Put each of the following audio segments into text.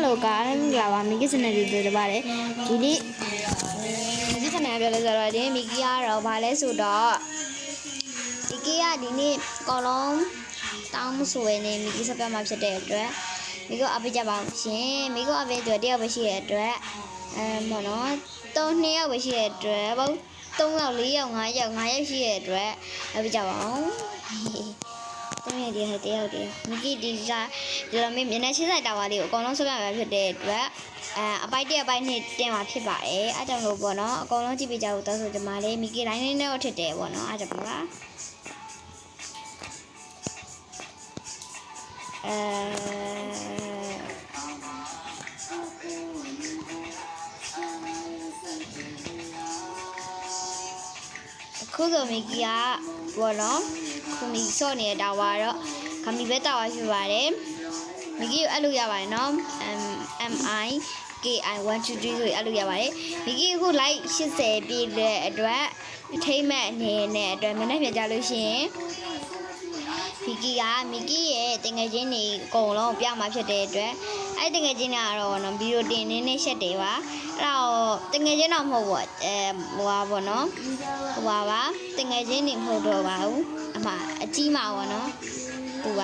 Hello guys, lava Mickey scenario de bare. Dini Mickey scenario le zara de Mickey aro bale so do. Mickey ya dini kolong tang suwe ne Mickey စပြမှာဖြစ်တဲ့အတွက်မိကိုအပိကြပါအောင်ရှင်မိကိုအပိအတွက်တယောက်ပဲရှိတဲ့အတွက်ဘောနော်3ယောက်ပဲရှိတဲ့အတွက်ဘော3ယောက်4ယောက်5ယောက်5ယောက်ရှိတဲ့အတွက်အပိကြပါအောင်3ရက်တည်းဟဲ့တယောက်တည်းမိကီဒီစားဒီလိုမျက်နှာချင်းဆိုင်တာဝါလေးကိုအကုန်လုံးစပြမှာဖြစ်တဲ့အတွက်အပိုက်1အပိုက်2တင်မှာဖြစ်ပါတယ်အားကြောင့်လို့ပေါ့နော်အကုန်လုံးကြည့်ပြကြဖို့တောင်းဆိုကြပါလေမိကီလိုင်းလေးနဲ့တော့ထစ်တယ်ပေါ့နော်အားကြောင့်ပါလားခုဆိုမိကီကဘောနော်ခုမိစော့နေတာဝါတော့ခမီပဲတာဝါဖြစ်ပါတယ်မိကီကိုအဲ့လိုရပါတယ်နော် MIKI 1 2 3ဆိုအဲ့လိုရပါတယ်မိကီအခု like 80ပြည့်တဲ့အတွက်အထိမ့်မဲ့အနေနဲ့အတွက်မနေ့ပြန်ကြလို့ရှိရင်မိကီရဲ့တငယ်ချင်းတွေအကုန်လုံးပြမှာဖြစ်တဲ့အတွက်အဲ့တငယ်ချင်းတွေကတော့နော်ဗီဒီယိုတင်နေရှက်တယ်ပါအဲ့တော့တငယ်ချင်းတော့မဟုတ်ဘူးဟိုပါဘောနော်ဟိုပါတငယ်ချင်းတွေမဟုတ်တော့ပါဘူးအမအကြီးမှာဘောနော်သူက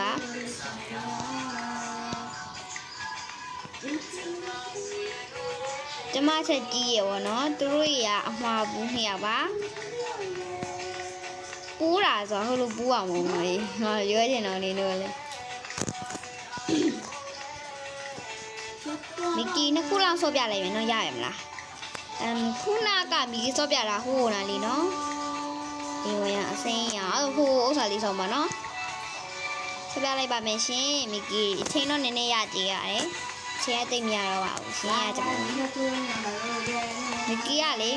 ကျမချက်ကြီးရေဘောနော်သူတို့ရအမှားဘူးနှစ်ယောက်ပါပူးတာဆိုတော့ဟိုလိုပူးအောင်မလို့လေငါရွေးချင်တော့နေလို့လေမိကီနှစ်ခုလောက်ဆော့ပြလိုက်မယ်နော်ရရမလားခုနကမိကီဆော့ပြတာဟိုနာလေးနော်ဒီဝင်ရအစိမ်းရဟိုဥစ္စာလေးဆော့ပါနော်ဆော့ပြလိုက်ပါမယ်ရှင်မိကီအချိန်တော့နည်းနည်းရကြည့်ရတယ်ချင်းအသိမရတော့ပါဘူးရှင်ရကြပါမိကီကလေ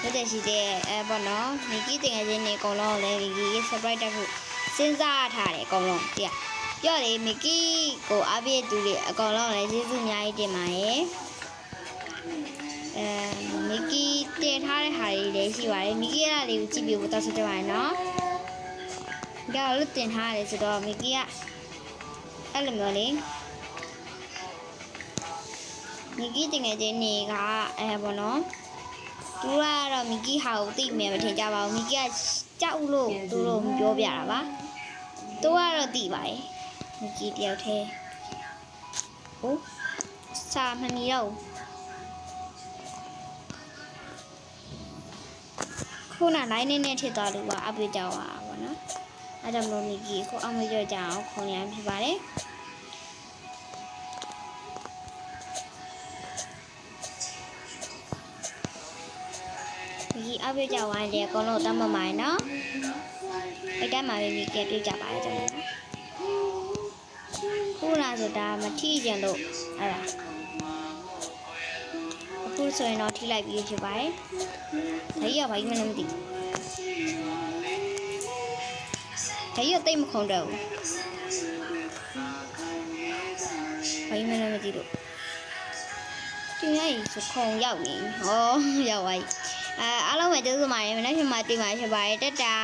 ဟုတ်တယ်ရှိတယ်ပေါ့နော်မိကီတင်ငယ်ချင်းတွေအကုန်လုံးလည်းမိကီ surprise တက်ဖို့စဉ်းစားထားတယ်အကုန်လုံးတိရပြောလေမိကီကိုအားပေးသူတွေအကုန်လုံးလည်းကျေးဇူးအများကြီးတင်ပါတယ်မိကီတင်ထားတဲ့ဟာတွေလည်းရှိပါတယ်မိကီကလေးကိုကြည့်ပြီးတော့ဆက်ကြပါမယ်နော်ဒါလို့တင်ထားတယ်ဆိုတော့မိကီကအဲ့လိုမျိုးလေမိကီတင်ငယ်ချင်းတွေကပေါ့နော်သူကတော့မိကီဟာကိုသိမယ်မထင်ကြပါဘူးမိကီကကြောက်လို့သူတို့မပြောပြတာပါသူကတော့သိပါတယ်မိကီတယောက်တည်းဟိုစာမမီတော့ခုနလိုင်းနဲ့ထစ်သွားလို့ပါအပြေကြောက်ပါဘောနော်အဲ့ဒါမလို့မိကီခုအောင်မကြောက်ကြအောင်ခုံရမ်းဖြစ်ပါတယ်မိကီအပြေကြောက်ဝိုင်းလေအကုန်လုံးတတ်မမိုင်းနော်အဲ့တိုင်းမှာမိကီပြကြပါရဲ့ကျွန်တော်ခုနဆိုတာမထီကြံလို့အဲ့ဒါအခုဆိုရင်တော့ထိလိုက်ပြီးဖြစ်ပါတယ်ဒါကြီးကဘာကြီးမှလည်းမသိဒါကြီးကတိတ်မခုံတော့ဘူးဘာကြီးမှလည်းမသိလို့ဒီနေ့ဆိုခုံရောက်နေဟောရောက်ပါအားလုံးပဲကျေးဇူးပါတယ်မနေ့ကမှတင်ပါဖြစ်ပါတယ်တတာ